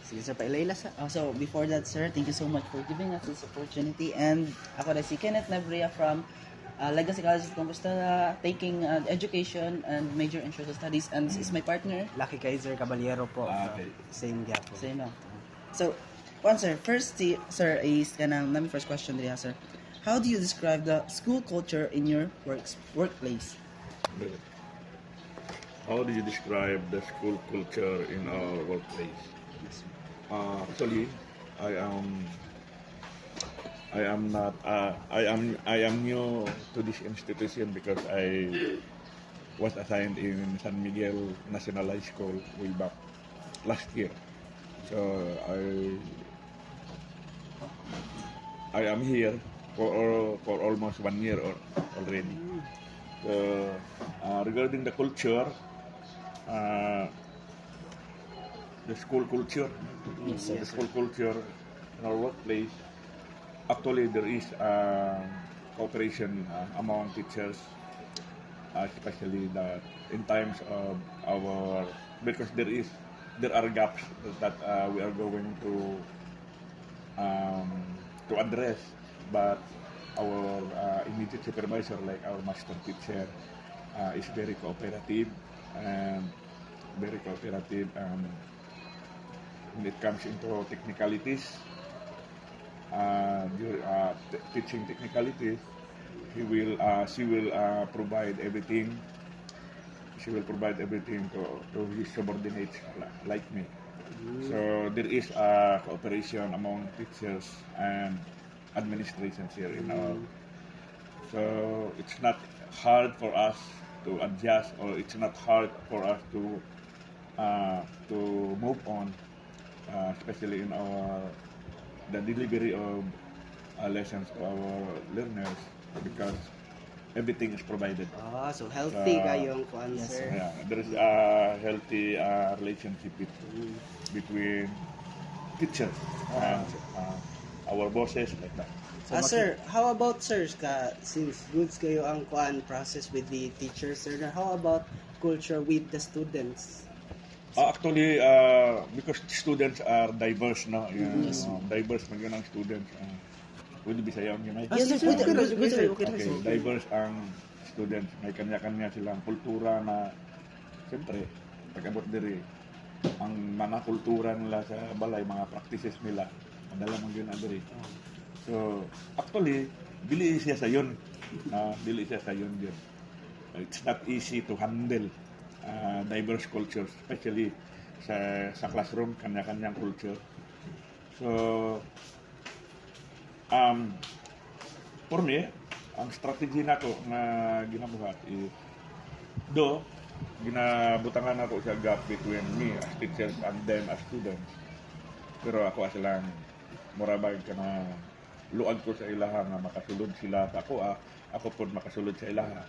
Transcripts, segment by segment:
Sige, sir, pailayla sa... so, before that, sir, thank you so much for giving us this opportunity. And ako na si Kenneth Nabria from Legacy College of Compostela, taking education and major in social studies. And this is my partner. Lucky Kaiser Caballero po. Okay. Same gap po. Same lang. So, sir, first, sir, is kanang namin first question diri, sir. How do you describe the school culture in your workplace? How do you describe the school culture in our workplace? Actually, I am not. I am new to this institution because I was assigned in San Miguel National High School way back last year. So I am here for almost 1 year already. So regarding the culture, the school culture, the school culture in our workplace. Actually, there is cooperation among teachers, especially that in times of our, because there are gaps that we are going to address, but our immediate supervisor, like our master teacher, is very cooperative and when it comes into technicalities, teaching technicalities, she will provide everything. She will provide everything to his subordinates like me. So there is a cooperation among teachers and administrations here in our. So it's not hard for us to adjust, or it's not hard for us to move on, especially in the delivery of lessons to our learners, because everything is provided. So healthy kayong Yes, sir. Yeah, there is a healthy relationship between teachers and our bosses, like that. Sir, how about sir, since goods kayo ang process with the teachers, sir, how about culture with the students? Actually, because students are diverse, no? Diverse man yun ang students. Pwede Bisaya ang yun ay? Yes, sir, pwede. Okay, diverse ang students. May kanya-kanya silang kultura na, siyempre, pag-abot diri, ang mga kultura nila sa balay, mga practices nila, madala man yun na diri. So, actually, dili siya sa yun. Dili siya sa yun yun. It's not easy to handle diverse cultures, especially sa classroom, kanya-kanyang culture. So, for me, ang strategy nako na ginabuhat is ginabutangan ako sa gap between me as teachers and them as students. Pero ako silang murabag ka na luag ko sa ilaha nga makasulod sila sa ako po makasulod sa ilaha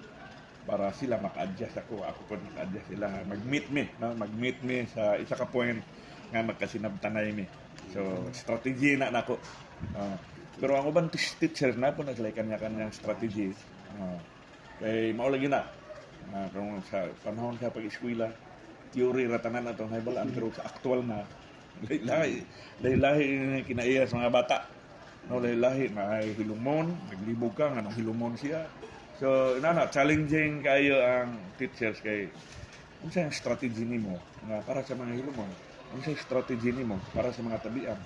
para sila maka-adjust ako po maka-adjust sila, mag-meet me sa isa ka point nga magkasinabtanay mi. So strategy na nako. Pero ang uban teachers na po na sila kanya-kanyang strategy. Kay mao lagi na kung sa panahon sa pag-eskwela, theory ratanan na itong haybalaan, pero sa actual na lahi kinaiya sa mga bata. No, lahi may hilumon, naglibog ka nga nang hilumon siya. So challenging kayo ang teachers kay unsa ang strategy nimo nga para sa mga hilumon, unsa ang strategy nimo para sa mga tabian.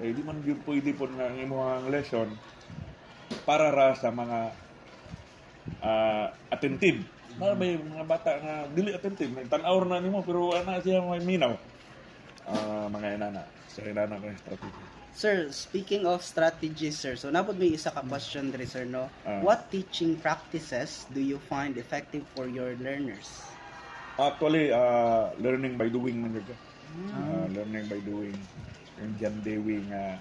Di man yun pwede po nga ang imong lesson para sa mga attentive. May mga bata nga dili attentive, tan-aw na nimo pero ana siya may minaw. Mga inana, sa inana ko yung strategy. Sir, speaking of strategies, sir, so napod may isa ka question diri, sir, no? What teaching practices do you find effective for your learners? Actually, learning by doing man yun. Learning by doing. Yung Jan Dewi nga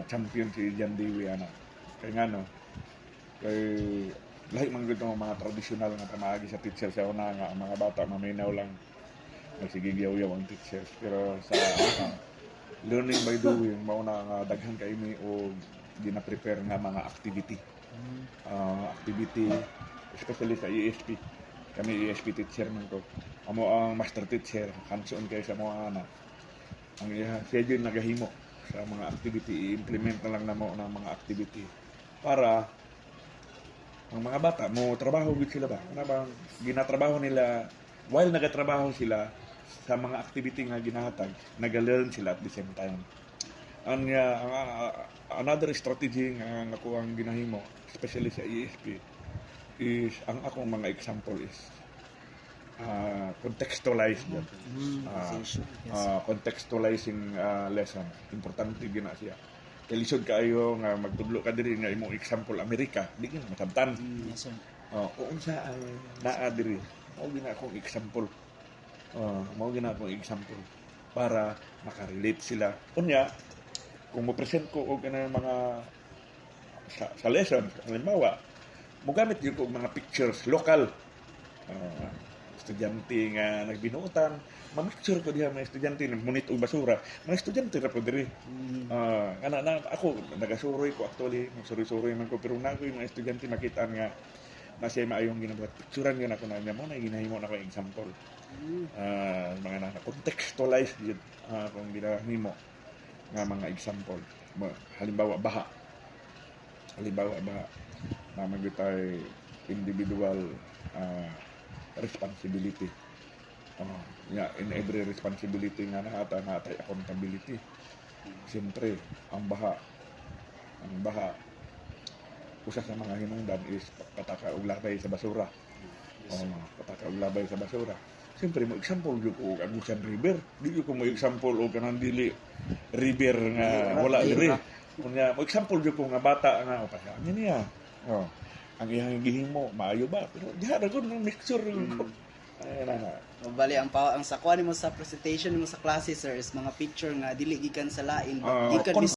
champion si Jan Dewi kaya nga no, kay lahi man gito mga traditional nga pamaagi sa teacher sa una nga ang mga bata maminaw lang nagsigigyaw-yaw ang teachers, pero sa learning by doing mauna nga daghan kay mi o gina-prepare nga mga activity especially sa ESP, kami ESP teacher man ko. amo ang master teacher hands-on kay sa mga anak. Ang schedule nagahimo sa mga activity, i-implement na lang namo ng mga activity para ang mga bata mo trabaho gid sila ba? Ano bang ginatrabaho nila while nagatrabaho sila sa mga activity nga ginahatag, nag-learn sila at the same time. Another strategy nga ako ang ginahimo, especially sa ESP, is ang akong mga example is contextualize that. Contextualizing lesson. Importante gina siya. Kaya lisod kaayo nga magtudlo ka diri nga imong example Amerika, di ka masabtan. Yes, sir. Kung saan naa diri, mao gina akong example. Mao gina akong example para makarelate sila. Unya, kung mo-present ko og kanang mga sa lesson, halimbawa, mogamit yun ko mga pictures lokal. Estudyante nga nagbinuotan, ma-picture ko diha mga estudyante nagmunit og basura. Mga estudyante ra po diri. Ako nagasuroy ko actually, nagsuroy-suroy man ko pero nago yung mga estudyante makita nga na siya maayong ginabuhat. Picturean yun ako na niya mo na ginahimo na ko example. Mga na-contextualize yun kung ginahimo nga mga example. Halimbawa, baha. Na magitay individual responsibility. In every responsibility nga natay accountability. Siyempre, ang baha, usa sa mga hinungdan is pataka og labay sa basura. Pataka og labay sa basura. Siyempre, mo example yung ko ang Agusan River. Di ko mo example o kanang dili river nga wala diri. Kunya, mo example yung ko nga bata nga, pasahan niya. Ang iyang gihimo, maayo ba? Pero diha ra gud mixture. Bali ang sa kuha nimo sa presentation nimo sa klase sir is mga picture nga dili gikan sa lain, gikan